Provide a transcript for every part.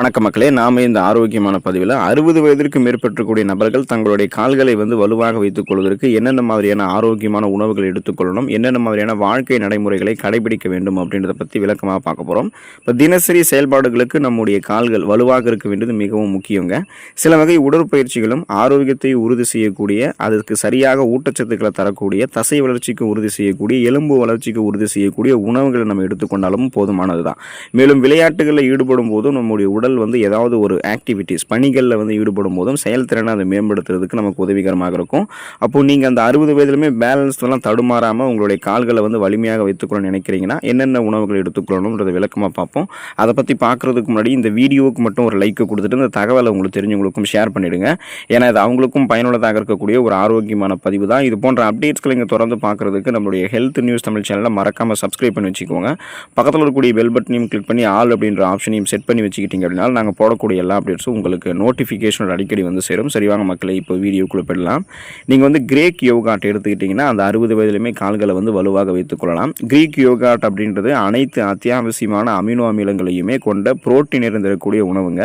வணக்க மக்களே, நாம இந்த ஆரோக்கியமான பதிவில் 60 வயதிற்கு மேற்பட்டக்கூடிய நபர்கள் தங்களுடைய கால்களை வலுவாக வைத்துக் கொள்வதற்கு என்னென்ன மாதிரியான ஆரோக்கியமான உணவுகள் எடுத்துக்கொள்ளணும், என்னென்ன மாதிரியான வாழ்க்கை நடைமுறைகளை கடைபிடிக்க வேண்டும் அப்படின்றத பற்றி விளக்கமாக பார்க்க போகிறோம். இப்போ தினசரி செயல்பாடுகளுக்கு நம்முடைய கால்கள் வலுவாக இருக்க வேண்டியது மிகவும் முக்கியங்க. சில வகை உடற்பயிற்சிகளும் ஆரோக்கியத்தை உறுதி செய்யக்கூடிய, அதற்கு சரியாக ஊட்டச்சத்துக்களை தரக்கூடிய, தசை வளர்ச்சிக்கு உறுதி செய்யக்கூடிய, எலும்பு வளர்ச்சிக்கு உறுதி செய்யக்கூடிய உணவுகளை நம்ம எடுத்துக்கொண்டாலும் போதுமானது தான். மேலும் விளையாட்டுகளில் ஈடுபடும் போதும் நம்முடைய உடல் ஏதாவது ஒரு ஆக்டிவிட்டிஸ் பணிகளில் ஈடுபடும் போதும் செயல்திறனை அதை மேம்படுத்துறதுக்கு நமக்கு உதவிகரமாக இருக்கும். அப்போ நீங்கள் அந்த 60 வயதிலுமே பேலன்ஸ்லாம் தடுமாறாமல் உங்களுடைய கால்களை வலிமையாக வைத்துக்கொள்ள நினைக்கிறீங்கன்னா என்னென்ன உணவுகள் எடுத்துக்கொள்ளணும்ன்றதை விளக்கமாக பார்ப்போம். அதை பற்றி பார்க்குறதுக்கு முன்னாடி இந்த வீடியோவுக்கு மட்டும் ஒரு லைக் கொடுத்துட்டு இந்த தகவலை உங்களுக்கு தெரிஞ்சவங்களுக்கும் ஷேர் பண்ணிவிடுங்க. ஏன்னா இது அவங்களுக்கும் பயனுள்ளதாக இருக்கக்கூடிய ஒரு ஆரோக்கியமான பதிவு தான். இது போன்ற அப்டேட்ஸ்களை இங்கே தொடர்ந்து பார்க்குறதுக்கு நம்மளுடைய ஹெல்த் நியூஸ் தமிழ் சேனலை மறக்காமல் சப்ஸ்கிரைப் பண்ணி வச்சுக்கோங்க. பக்கத்தில் இருக்கக்கூடிய பெல் பட்டனையும் கிளிக் பண்ணி ஆல் அப்படின்ற ஆப்ஷனையும் செட் பண்ணி வச்சுக்கிட்டீங்க அப்படின்னா நாங்கள் போடக்கூடிய எல்லா அப்டேட்ஸும் உங்களுக்கு நோட்டிஃபிகேஷன் அடிக்கடி சேரும். சரிவாங்க மக்களை, இப்போ வீடியோக்குள்ளே போயிடலாம். நீங்கள் கிரேக் யோகாட் எடுத்துக்கிட்டிங்கன்னா அந்த 60 வயதிலுமே கால்களை வலுவாக வைத்துக் கொள்ளலாம். கிரீக் யோகாட் அப்படின்றது அனைத்து அத்தியாவசியமான அமினோ அமிலங்களையுமே கொண்ட புரோட்டீன் இருந்திருக்கக்கூடிய உணவுங்க.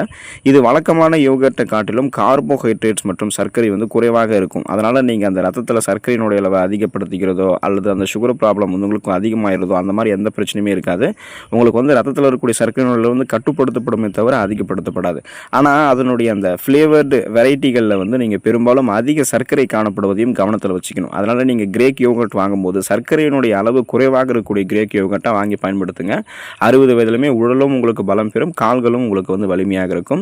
இது வழக்கமான யோகட்டை காட்டிலும் கார்போஹைட்ரேட்ஸ் மற்றும் சர்க்கரை குறைவாக இருக்கும். அதனால் நீங்கள் அந்த ரத்தத்தில் சர்க்கரையினுடைய அளவை அதிகப்படுத்திக்கிறதோ அல்லது அந்த சுகர் ப்ராப்ளம் உங்களுக்கு அதிகமாகிறதோ அந்த மாதிரி எந்த பிரச்சனையுமே இருக்காது. உங்களுக்கு ரத்தத்தில் இருக்கக்கூடிய சர்க்கரையினுடைய கட்டுப்படுத்தப்படுமே தவிர அதிகப்படுத்தப்படாது. ஆனால் அதனுடைய அந்த ஃப்ளேவர்டு வெரைட்டிகளில் நீங்கள் பெரும்பாலும் அதிக சர்க்கரை காணப்படுவதையும் கவனத்தில் வச்சுக்கணும். அதனால் நீங்கள் கிரேக் யோகட் வாங்கும்போது சர்க்கரையினுடைய அளவு குறைவாக இருக்கக்கூடிய கிரேக் யோகட்டை வாங்கி பயன்படுத்துங்க. 60 வயதிலுமே உடலும் உங்களுக்கு பலம் பெறும், கால்களும் உங்களுக்கு வலிமையாக இருக்கும்.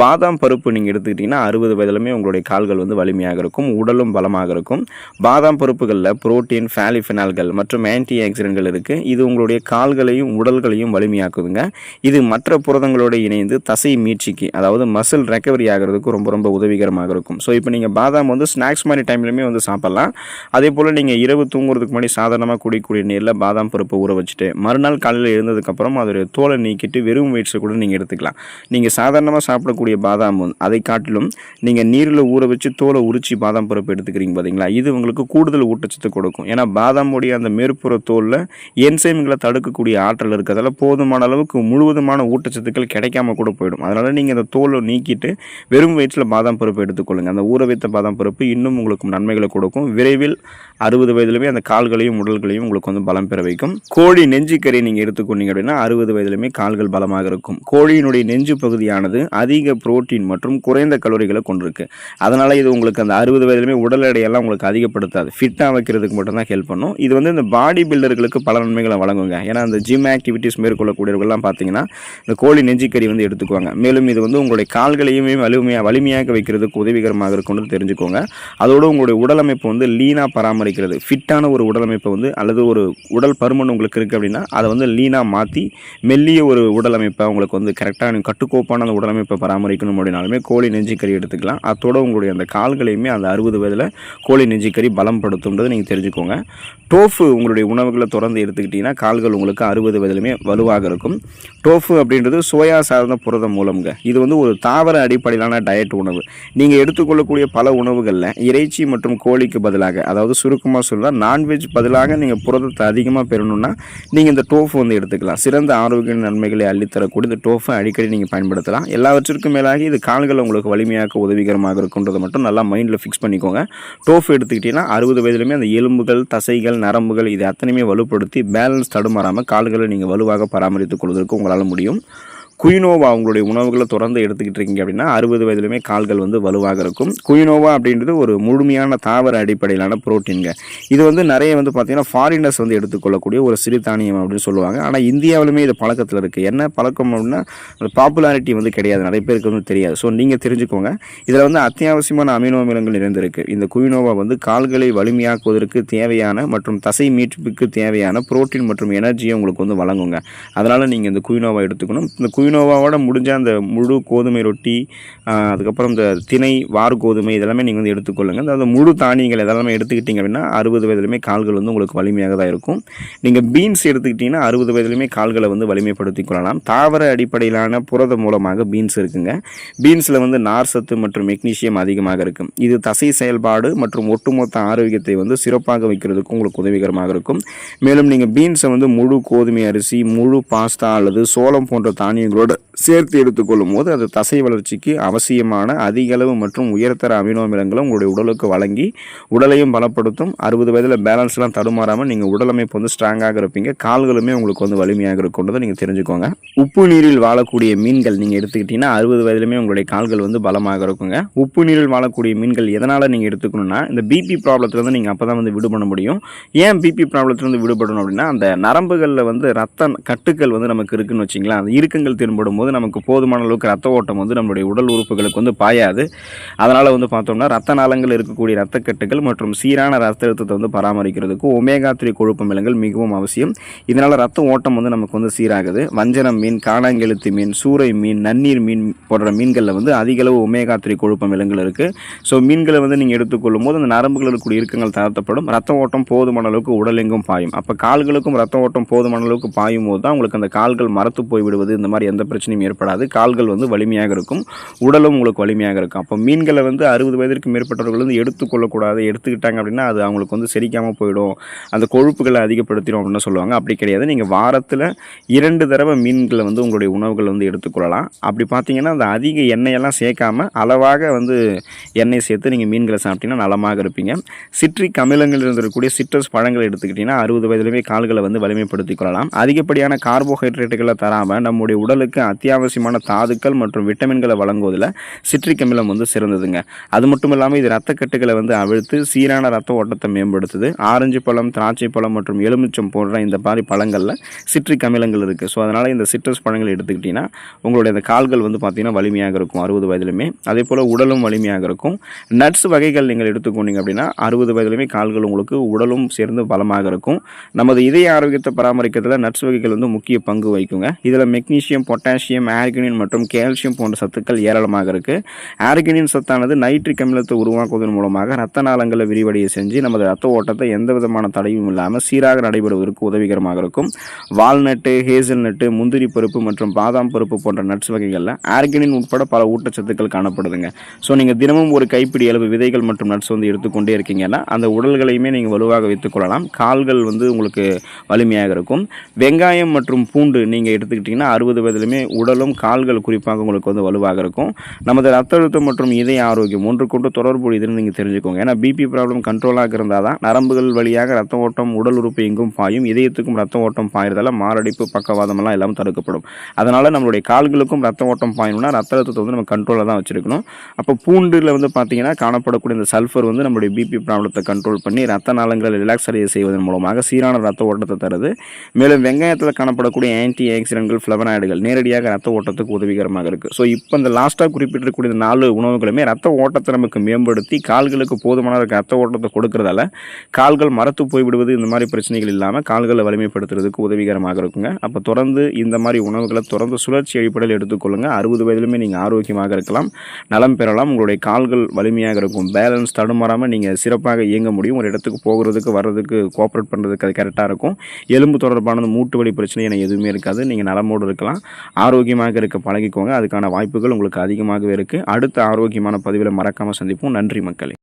பாதாம் பருப்பு நீங்கள் எடுத்துக்கிட்டிங்கன்னா 60 வயதிலுமே உங்களுடைய கால்கள் வலிமையாக இருக்கும், உடலும் பலமாக இருக்கும். பாதாம் பருப்புகளில் புரோட்டீன், பாலிஃபெனால்கள் மற்றும் ஆன்டி ஆக்சிடென்ட்கள் இருக்குது. இது உங்களுடைய கால்களையும் உடல்களையும் வலிமையாக்குதுங்க. இது மற்ற புரதங்களோடு இணைந்து தசை மீட்சிக்கு, அதாவது மசில் ரெக்கவரி ஆகிறதுக்கு ரொம்ப ரொம்ப உதவிகரமாக இருக்கும். ஸோ இப்போ நீங்கள் பாதாம் ஸ்நாக்ஸ் மாதிரி டைம்லையுமே சாப்பிட்லாம். அதே போல் நீங்கள் இரவு தூங்குறதுக்கு முன்னாடி சாதாரணமாக குடிக்கக்கூடிய நீரில் பாதாம் பருப்பை ஊற வச்சுட்டு மறுநாள் காலையில் எழுந்ததுக்கப்புறம் அதோடைய தோலை நீக்கிட்டு வெறும் வயிற்றில் கூட நீங்கள் எடுத்துக்கலாம். நீங்கள் சாதாரணமாக சாப்பிடக்கூடிய பாதாம் அதை காட்டிலும் நீங்கள் நீரில் ஊற வச்சு தோலை உரிச்சி பாதாம் பருப்பு எடுத்துக்கிறீங்க பார்த்தீங்களா, இது உங்களுக்கு கூடுதல் ஊட்டச்சத்து கொடுக்கும். ஏன்னா பாதாமுடைய அந்த மேற்புற தோலில் என்சைம்களை தடுக்கக்கூடிய ஆற்றல் இருக்கிறதால போதுமான அளவுக்கு முழுவதுமான ஊட்டச்சத்துக்கள் கிடைக்காம கூட போயிடும். அதனால் நீங்கள் அந்த தோலை நீக்கிட்டு வெறும் வயிற்றில் பாதாம் பருப்பு எடுத்துக்கொள்ளுங்கள். அந்த ஊற வைத்த பாதாம் பருப்பு இன்னும் உங்களுக்கு நன்மைகளை கொடுக்கும். விரைவில் 60 வயதிலுமே அந்த கால்களையும் உடல்களையும் உங்களுக்கு பலம் பெற வைக்கும். கோழி நெஞ்சு கறி நீங்கள் எடுத்துக்கொண்டீங்க அப்படின்னா 60 வயதிலுமே கால்கள் பலமாக இருக்கும். கோழியினுடைய நெஞ்சு பகுதியானது அதிக புரோட்டீன் மற்றும் குறைந்த கலோரிகளை கொண்டிருக்கு. அதனால் இது உங்களுக்கு அந்த 60 வயதிலுமே உடல் எடையெல்லாம் உங்களுக்கு அதிகப்படுத்தாது, ஃபிட்டாக வைக்கிறதுக்கு மட்டும்தான் ஹெல்ப் பண்ணும். இது இந்த பாடி பில்டர்களுக்கு பல நன்மைகளை வழங்குங்க. ஏன்னா அந்த ஜிம் ஆக்டிவிட்டிஸ் மேற்கொள்ளக்கூடியவர்கள்லாம் பார்த்தீங்கன்னா இந்த கோழி நெஞ்சுக்கறி எடுத்துக்குவாங்க. மேலும் இது உங்களுடைய கால்களையுமே வலிமையாக வைக்கிறதுக்கு உதவிகரமாக இருக்கும்னு தெரிஞ்சுக்கோங்க. அதோடு உங்களுடைய உடலமைப்பு லீனாக பராமரிக்கிறது. ஃபிட்டான ஒரு உடலமைப்பை அல்லது ஒரு உடல் பருமன் உங்களுக்கு இருக்குது அப்படின்னா அதை லீனாக மாற்றி மெல்லிய ஒரு உடலமைப்பை உங்களுக்கு கரெக்டாக கட்டுக்கோப்பான அந்த உடலமைப்பை பராமரிக்கணும் அப்படின்னாலுமே கோழி நெஞ்சுக்கறி எடுத்துக்கலாம். அதோடு உங்களுடைய அந்த கால்களையுமே அந்த 60 வயதில் கோழி நெஞ்சுக்கறி பலம் படுத்தும்ன்றது நீங்கள் தெரிஞ்சுக்கோங்க. டோஃபு உங்களுடைய உணவுகளை தொடர்ந்து எடுத்துக்கிட்டிங்கன்னா கால்கள் உங்களுக்கு 60 வயதிலுமே வலுவாக இருக்கும். டோஃபு அப்படின்றது சோயா சார்ந்த புரத மூலம்ங்க. இது ஒரு தாவர அடிப்படையிலான டயட் உணவு. நீங்கள் எடுத்துக்கொள்ளக்கூடிய பல உணவுகளில் இறைச்சி மற்றும் கோழிக்கு பதிலாக, அதாவது சுருக்கமாக சொல்லலாம் நான்வெஜ் பதிலாக நீங்கள் புரதத்தை அதிகமாக பெறணும்னா நீங்கள் இந்த டோஃபு எடுத்துக்கலாம். சிறந்த ஆரோக்கிய நன்மைகளை அள்ளித்தரக்கூடிய இந்த டோஃபை அடிக்கடி நீங்கள் பயன்படுத்தலாம். எல்லாவற்றிற்கும் மேலாக இது கால்களை உங்களுக்கு வலிமையாக்க உதவிகரமாக இருக்குன்றதை மட்டும் நல்லா மைண்டில் ஃபிக்ஸ் பண்ணிக்கோங்க. டோஃபு எடுத்துக்கிட்டிங்கன்னா 60 வயதிலுமே அந்த எலும்புகள், தசைகள், நரம்புகள் இது அத்தனையுமே வலுப்படுத்தி பேலன்ஸ் தடுமாறாமல் கால்களை நீங்கள் வலுவாக பராமரித்துக் கொள்வதற்கு உங்களால் முடியும். குயினோவா உங்களுடைய உணவுகளை தொடர்ந்து எடுத்துக்கிட்டு இருக்கீங்க அப்படின்னா 60 வயதிலுமே கால்கள் வலுவாக இருக்கும். குயினோவா அப்படின்றது ஒரு முழுமையான தாவர அடிப்படையிலான புரோட்டீன்ங்க. இது நிறைய பார்த்தீங்கன்னா ஃபாரினர்ஸ் எடுத்துக்கொள்ளக்கூடிய ஒரு சிறுதானியம் அப்படின்னு சொல்லுவாங்க. ஆனால் இந்தியாவிலுமே இது பழக்கத்தில் இருக்குது. என்ன பழக்கம் அப்படின்னா அந்த பாப்புலாரிட்டி கிடையாது, நிறைய பேருக்கு தெரியாது. ஸோ நீங்கள் தெரிஞ்சுக்கோங்க. இதில் அத்தியாவசியமான அமினோ அமிலங்கள் நிறைந்திருக்கு. இந்த குயினோவா கால்களை வலிமையாக்குவதற்கு தேவையான மற்றும் தசை மீட்புக்கு தேவையான புரோட்டீன் மற்றும் எனர்ஜியை உங்களுக்கு வழங்குங்க. அதனால் நீங்கள் இந்த குயினோவா எடுத்துக்கணும். இந்த குயினோவாவோட முடிஞ்ச அந்த முழு கோதுமை ரொட்டி, அதுக்கப்புறம் இந்த திணை, வார் கோதுமை இதெல்லாமே நீங்கள் எடுத்துக்கொள்ளுங்கள். அதாவது முழு தானியங்கள் இதெல்லாமே எடுத்துக்கிட்டிங்க அப்படின்னா 60 வயதிலுமே கால்கள் உங்களுக்கு வலிமையாக தான் இருக்கும். நீங்கள் பீன்ஸ் எடுத்துக்கிட்டிங்கன்னா 60 வயதிலுமே கால்களை வலிமைப்படுத்திக் கொள்ளலாம். தாவர அடிப்படையிலான புரத மூலமாக பீன்ஸ் இருக்குங்க. பீன்ஸில் நார் சத்து மற்றும் மெக்னீசியம் அதிகமாக இருக்கும். இது தசை செயல்பாடு மற்றும் ஒட்டுமொத்த ஆரோக்கியத்தை சிறப்பாக வைக்கிறதுக்கு உங்களுக்கு உதவிகரமாக இருக்கும். மேலும் நீங்கள் பீன்ஸை முழு கோதுமை அரிசி, முழு பாஸ்தா அல்லது சோளம் போன்ற தானியங்களோடு இதோட சேர்த்து எடுத்துக்கொள்ளும் போது அது தசை வளர்ச்சிக்கு அவசியமான அதிக அளவு மற்றும் உயர்தர அமினோ அமிலங்களும் உங்களுடைய உடலுக்கு வழங்கி உடலையும் பலப்படுத்தும். 60 வயதில் பேலன்ஸ்லாம் தடுமாறாமல் நீங்கள் உடல் அமைப்பு வந்து ஸ்ட்ராங்காக இருப்பீங்க. கால்களுமே உங்களுக்கு வந்து வலிமையாக இருக்குன்றதை நீங்கள் தெரிஞ்சுக்கோங்க. உப்பு நீரில் வாழக்கூடிய மீன்கள் நீங்கள் எடுத்துக்கிட்டிங்கன்னா 60 வயதிலுமே உங்களுடைய கால்கள் வந்து பலமாக இருக்குங்க. உப்பு நீரில் வாழக்கூடிய மீன்கள் எதனால் நீங்கள் எடுத்துக்கணும்னா, இந்த பிபி ப்ராப்ளத்துலேருந்து நீங்கள் அப்போ தான் வந்து விடுபட முடியும். ஏன் பிபி ப்ராப்ளத்துலேருந்து விடுபடணும் அப்படின்னா, அந்த நரம்புகளில் வந்து ரத்த கட்டுக்கள் வந்து நமக்கு இருக்குன்னு வச்சிங்களேன். அந்த இறுக்கங்கள் தென்படும் போது நமக்கு போதுமான அளவுக்கு ரத்த ஓட்டம் வந்து நம்மளுடைய உடல் உறுப்புகளுக்கு வந்து பாயாது. அதனால் வந்து பார்த்தோம்னா ரத்த நாளங்கள் இருக்கக்கூடிய ரத்தக்கட்டுகள் மற்றும் சீரான ரத்த அழுத்தத்தை வந்து பராமரிக்கிறதுக்கு ஒமேகா 3 கொழுப்பு அமிலங்கள் மிகவும் அவசியம். இதனால் ரத்த ஓட்டம் வந்து நமக்கு வந்து சீராகுது. வஞ்சரம் மீன், காணாங்கெழுத்து மீன், சூறை மீன், நன்னீர் மீன் போன்ற மீன்களில் வந்து அதிக அளவு ஒமேகா 3 கொழுப்பு அமிலங்கள் இருக்குது. ஸோ மீன்களை வந்து நீங்கள் எடுத்துக்கொள்ளும் போது அந்த நரம்புகளில் இருக்கக்கூடிய இறுக்கங்கள் தளர்த்தப்படும். ரத்த ஓட்டம் போதுமான அளவுக்கு உடலெங்கும் பாயும். அப்போ கால்களுக்கும் ரத்த ஓட்டம் போதுமான அளவுக்கு பாயும் போது தான் உங்களுக்கு அந்த கால்கள் மரத்து போய் விடுவது இந்த மாதிரி எந்த பிரச்சனையும் ஏற்படாது. கால்கள் வந்து வலிமையாக இருக்கும், உடலும் உங்களுக்கு வலிமையாக இருக்கும். அப்போ மீன்களை வந்து 60 வயதிற்கு மேற்பட்டவர்கள் வந்து எடுத்துக்கொள்ளக்கூடாது. எடுத்துக்கிட்டாங்க அப்படின்னா அது அவங்களுக்கு வந்து செரிக்காமல் போயிடும், அந்த கொழுப்புகளை அதிகப்படுத்திடும் அப்படின்னு சொல்லுவாங்க. அப்படி கிடையாது. நீங்கள் வாரத்தில் 2 தடவை மீன்களை வந்து உங்களுடைய உணவுகள் வந்து எடுத்துக்கொள்ளலாம். அப்படி பார்த்தீங்கன்னா அந்த அதிக எண்ணெயெல்லாம் சேர்க்காம அளவாக வந்து எண்ணெய் சேர்த்து நீங்கள் மீன்களை சாப்பிட்டீங்கன்னா நலமாக இருப்பீங்க. சிட்ரிக் அமிலங்கள் இருக்கக்கூடிய சிட்ரஸ் பழங்களை எடுத்துக்கிட்டிங்கன்னா 60 வயதிலுமே கால்களை வந்து வலிமைப்படுத்திக் கொள்ளலாம். அதிகப்படியான கார்போஹைட்ரேட்டுகளை தராமல் நம்முடைய உடலுக்கு அத்தியாவசியமான தாதுக்கள் மற்றும் விட்டமின்களை வழங்குவதில் சிட்ரிக் அமிலம் வந்து சிறந்ததுங்க. அது மட்டும் இல்லாமல் இது ரத்தக்கட்டுகளை வந்து அவிழ்த்து சீரான ரத்த ஓட்டத்தை மேம்படுத்துது. ஆரஞ்சு பழம், திராட்சை பழம் மற்றும் எலுமிச்சம் போன்ற இந்த மாதிரி பழங்களில் சிட்ரிக் அமிலங்கள் இருக்குது. ஸோ அதனால் இந்த சிட்ரஸ் பழங்களை எடுத்துக்கிட்டிங்கன்னா உங்களுடைய அந்த கால்கள் வந்து பார்த்திங்கன்னா வலிமையாக இருக்கும் 60 வயதிலுமே. அதே போல் உடலும் வலிமையாக இருக்கும். நட்ஸ் வகைகள் நீங்கள் எடுத்துக்கொண்டீங்க அப்படின்னா 60 வயதிலுமே கால்கள் உங்களுக்கு உடலும் சேர்ந்து பலமாக இருக்கும். நமது இதய ஆரோக்கியத்தை பராமரிக்கிறதுல நட்ஸ் வகைகள் வந்து முக்கிய பங்கு வகிக்குங்க. இதில் மெக்னீசியம், பொட்டாசியம், ஆர்கினின் மற்றும் கால்சியம் போன்ற சத்துக்கள் ஏராளமாக இருக்குது. ஆர்கினின் சத்தானது நைட்ரிக் அமிலத்தை உருவாக்குவதன் மூலமாக ரத்த நாளங்களை விரிவடைய செஞ்சு நமது ரத்த ஓட்டத்தை எந்த விதமான தடையும் இல்லாமல் சீராக நடைபெறுவதற்கு உதவிகரமாக இருக்கும். வால்நட்டு, ஹேசல் நட்டு, முந்திரி பருப்பு மற்றும் பாதாம் பருப்பு போன்ற நட்ஸ் வகைகளில் ஆர்கினின் உட்பட பல ஊட்டச்சத்துக்கள் காணப்படுதுங்க. ஸோ நீங்கள் தினமும் ஒரு கைப்பிடி அளவு விதைகள் மற்றும் நட்ஸ் வந்து எடுத்துக்கொண்டே இருக்கீங்கன்னா அந்த உடல்களையுமே நீங்கள் வலுவாக வைத்துக்கொள்ளலாம். கால்கள் வந்து உங்களுக்கு வலிமையாக இருக்கும். வெங்காயம் மற்றும் பூண்டு நீங்கள் எடுத்துக்கிட்டிங்கன்னா 60 வயதிலுமே உடலும் கால்கள் குறிப்பாக உங்களுக்கு வந்து வலுவாக இருக்கும். நமது ரத்த அழுத்தம் மற்றும் இதய ஆரோக்கியம் ஒன்றுக்கொன்று தொடர்புடையதுன்னு நீங்கள் தெரிஞ்சுக்கோங்க. ஏன்னா பிபி ப்ராப்ளம் கண்ட்ரோலாக இருந்தால் தான் நரம்புகள் வழியாக ரத்த ஓட்டம் உடல் உறுப்பு எங்கும் பாயும். இதயத்துக்கும் ரத்த ஓட்டம் பாயிறதால மாரடைப்பு, பக்கவாதமெல்லாம் எல்லாம் தடுக்கப்படும். அதனால் நம்மளுடைய கால்களுக்கும் ரத்த ஓட்டம் பாயணும்னா ரத்த அழுத்தத்தை வந்து நம்ம கண்ட்ரோலில் தான் வச்சுருக்கணும். அப்போ பூண்டில் வந்து பார்த்தீங்கன்னா காணப்படக்கூடிய இந்த சல்ஃபர் வந்து நம்மளுடைய பிபி ப்ராப்ளத்தை கண்ட்ரோல் பண்ணி ரத்த நாளங்களை ரிலாக்ஸ் அடைய செய்வதன் மூலமாக சீரான ரத்த ஓட்டத்தை தருது. மேலும் வெங்காயத்தில் காணப்படக்கூடிய ஆன்டி ஆக்சிடென்ட்கள், ஃப்ளவனாய்டுகள் நேரடியாக ரத்த ஓட்டத்துக்கு உதவிகரமாக இருக்குது. ஸோ இப்போ இந்த லாஸ்ட்டாக குறிப்பிட்டிருக்கக்கூடிய 4 உணவுகளுமே ரத்த ஓட்டத்தை நமக்கு மேம்படுத்தி கால்களுக்கு போதுமான ரத்த ஓட்டத்தை கொடுக்கறதால கால்கள் மரத்து போய்விடுவது இந்த மாதிரி பிரச்சனைகள் இல்லாமல் கால்களை வலிமைப்படுத்துறதுக்கு உதவிகரமாக இருக்குங்க. அப்போ தொடர்ந்து இந்த மாதிரி உணவுகளை தொடர்ந்து சுழற்சி அடிப்படையில் எடுத்துக்கொள்ளுங்கள். 60 வயதிலுமே நீங்கள் ஆரோக்கியமாக இருக்கலாம், நலம் பெறலாம். உங்களுடைய கால்கள் வலிமையாக இருக்கும். பேலன்ஸ் தடுமாறாமல் நீங்கள் சிறப்பாக இயங்க முடியும். ஒரு இடத்துக்கு போகிறதுக்கு வர்றதுக்கு கோஆப்ரேட் பண்ணுறதுக்கு அது கரெக்டாக இருக்கும். எலும்பு தொடர்பானது மூட்டு வலி பிரச்சனை என எதுவுமே இருக்காது. நீங்கள் நலமோடு இருக்கலாம். ஆரோக்கியமாக இருக்க பழகிக்கோங்க. அதுக்கான வாய்ப்புகள் உங்களுக்கு அதிகமாகவே இருக்குது. அடுத்த ஆரோக்கியமான பதிவில் மறக்காமல் சந்திப்போம். நன்றி மக்களே.